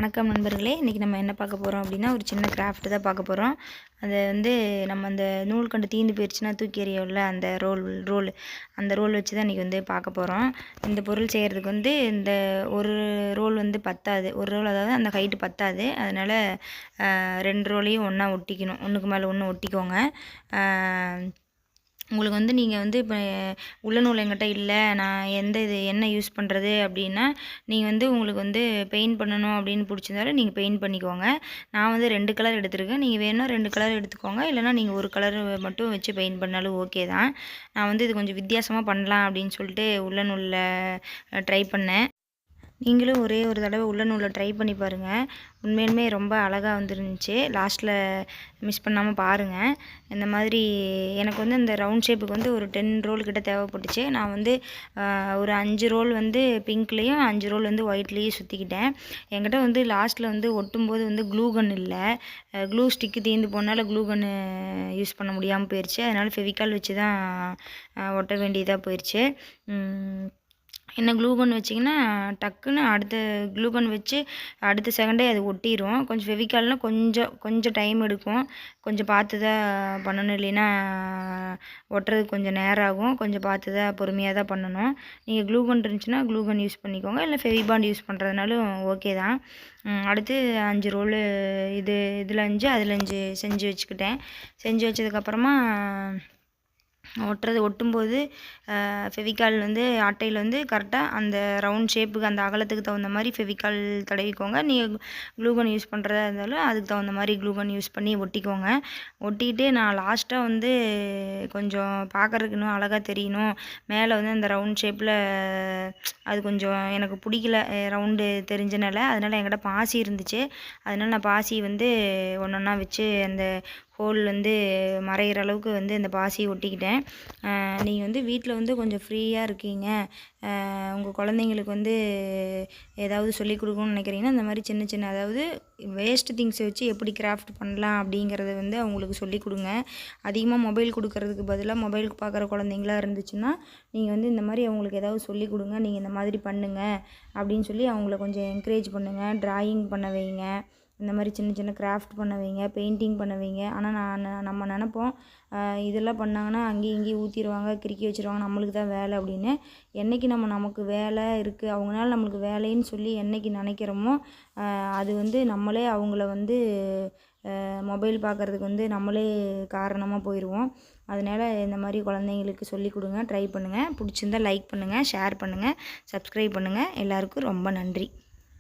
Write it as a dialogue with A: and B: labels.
A: வணக்கம் நண்பர்களே, இன்றைக்கி நம்ம என்ன பார்க்க போகிறோம் அப்படின்னா, ஒரு சின்ன கிராஃப்ட் தான் பார்க்க போகிறோம். அதை நம்ம அந்த நூல்கண்டு தீர்ந்து போயிடுச்சுன்னா தூக்கி எறியோம்ல, அந்த ரோல் அந்த ரோல் வச்சு தான் இன்றைக்கி பார்க்க போகிறோம். இந்த பொருள் செய்கிறதுக்கு இந்த ஒரு ரோல் பத்தாது. ஒரு ரோல் அதாவது அந்த ஹைட்டு பத்தாது. அதனால் 2 ரோலையும் ஒன்றா ஒட்டிக்கணும். ஒன்றுக்கு மேலே ஒன்று ஒட்டிக்கோங்க. உங்களுக்கு நீங்கள் இப்போ உள்ள நூல் என்கிட்ட இல்லை, நான் என்ன யூஸ் பண்ணுறது அப்படின்னா, நீங்கள் உங்களுக்கு பெயிண்ட் பண்ணணும் அப்படின்னு பிடிச்சிருந்தாலும் நீங்கள் பெயிண்ட் பண்ணிக்கோங்க. நான் 2 கலர் எடுத்திருக்கேன். நீங்கள் வேணும்னா 2 கலர் எடுத்துக்கோங்க, இல்லைனா நீங்கள் ஒரு கலர் மட்டும் வச்சு பெயிண்ட் பண்ணாலும் ஓகே தான். நான் இது கொஞ்சம் வித்தியாசமாக பண்ணலாம் அப்படின்னு சொல்லிட்டு உள்ள நூலில் ட்ரை பண்ணேன். நீங்களும் ஒரே ஒரு தடவை உள்ள நூலை ட்ரை பண்ணி பாருங்கள். உண்மையிலுமே ரொம்ப அழகாக வந்துருந்துச்சு. லாஸ்ட்டில் மிஸ் பண்ணாமல் பாருங்கள். இந்த மாதிரி எனக்கு இந்த ரவுண்ட் ஷேப்புக்கு ஒரு 10 ரோல் கிட்ட தேவைப்பட்டுச்சு. நான் ஒரு 5 ரோல் பிங்க்லேயும் 5 ரோல் ஒயிட்லேயும் சுற்றிக்கிட்டேன். என்கிட்ட லாஸ்ட்டில் ஒட்டும்போது க்ளூ கன் இல்லை. க்ளூ ஸ்டிக்கு தீர்ந்து போனால க்ளூ கன்னு யூஸ் பண்ண முடியாமல் போயிடுச்சு. அதனால் ஃபெவிகால் வச்சு தான் ஒட்ட வேண்டியதாக போயிடுச்சு. என்ன க்ளூ கன் வச்சிங்கன்னா டக்குன்னு அடுத்த க்ளூ கன் வச்சு அடுத்த செகண்டே அது ஒட்டிடும். கொஞ்சம் ஃபெவிகால்னால் கொஞ்சம் டைம் எடுக்கும். கொஞ்சம் பார்த்து தான் பண்ணணும், இல்லைன்னா ஒட்டுறதுக்கு கொஞ்சம் நேரம் ஆகும். கொஞ்சம் பார்த்து தான் பொறுமையாக தான் பண்ணணும். நீங்கள் க்ளூ கன் இருந்துச்சுன்னா க்ளூ கன் யூஸ் பண்ணிக்கோங்க, இல்லை ஃபெவிபாண்ட் யூஸ் பண்ணுறதுனாலும் ஓகே தான். அடுத்து 5 ரோலு இதில் 5 அதில் 5 செஞ்சு வச்சுக்கிட்டேன். செஞ்சு வச்சதுக்கப்புறமா ஒட்டும்போது ஃபெவிகால் அட்டையில் கரெக்டாக அந்த ரவுண்ட் ஷேப்புக்கு அந்த அகலத்துக்கு தகுந்த மாதிரி ஃபெவிகால் தடவிக்கோங்க. நீங்கள் க்ளூகன் யூஸ் பண்ணுறதா இருந்தாலும் அதுக்கு தகுந்த மாதிரி க்ளூகன் யூஸ் பண்ணி ஒட்டிக்கோங்க. ஒட்டிக்கிட்டு நான் லாஸ்ட்டாக கொஞ்சம் பார்க்குறதுக்கு இன்னும் அழகாக தெரியணும், மேலே அந்த ரவுண்ட் ஷேப்பில் அது கொஞ்சம் எனக்கு பிடிக்கல, ரவுண்டு தெரிஞ்சனால. அதனால் என்கிட்ட பாசி இருந்துச்சு. அதனால் நான் பாசி ஒன்றா வச்சு அந்த ஹோல் மறைகிற அளவுக்கு இந்த பாசியை ஒட்டிக்கிட்டேன். நீங்கள் வீட்டில் கொஞ்சம் ஃப்ரீயாக இருக்கீங்க, உங்கள் குழந்தைங்களுக்கு ஏதாவது சொல்லிக் கொடுக்கணும்னு நினைக்கிறீங்கன்னா, இந்த மாதிரி சின்ன சின்ன அதாவது வேஸ்ட் திங்ஸை வச்சு எப்படி கிராஃப்ட் பண்ணலாம் அப்படிங்கிறத அவங்களுக்கு சொல்லிக் கொடுங்க. அதிகமாக மொபைல் கொடுக்கறதுக்கு பதிலாக மொபைல் பார்க்குற குழந்தைங்களா இருந்துச்சுன்னா நீங்கள் இந்த மாதிரி அவங்களுக்கு ஏதாவது சொல்லிக் கொடுங்க. நீங்கள் இந்த மாதிரி பண்ணுங்கள் அப்படின்னு சொல்லி அவங்கள கொஞ்சம் என்கரேஜ் பண்ணுங்கள். ட்ராயிங் பண்ண வைங்க, இந்த மாதிரி சின்ன சின்ன கிராஃப்ட் பண்ண வைங்க, பெயிண்டிங் பண்ண வைங்க. ஆனால் நம்ம நினப்போம் இதெல்லாம் பண்ணாங்கன்னா அங்கேயும் இங்கேயும் ஊற்றிடுவாங்க, கிறுக்கி வச்சுருவாங்க, நம்மளுக்கு தான் வேலை அப்படின்னு. என்றைக்கு நமக்கு வேலை இருக்குது, அவங்களால நம்மளுக்கு வேலைன்னு சொல்லி என்றைக்கு நினைக்கிறோமோ அது நம்மளே அவங்கள மொபைல் பார்க்குறதுக்கு நம்மளே காரணமாக போயிடுவோம். அதனால் இந்த மாதிரி குழந்தைங்களுக்கு சொல்லிக் கொடுங்க, ட்ரை பண்ணுங்கள். பிடிச்சிருந்தால் லைக் பண்ணுங்கள், ஷேர் பண்ணுங்கள், சப்ஸ்கிரைப் பண்ணுங்கள். எல்லாருக்கும் ரொம்ப நன்றி.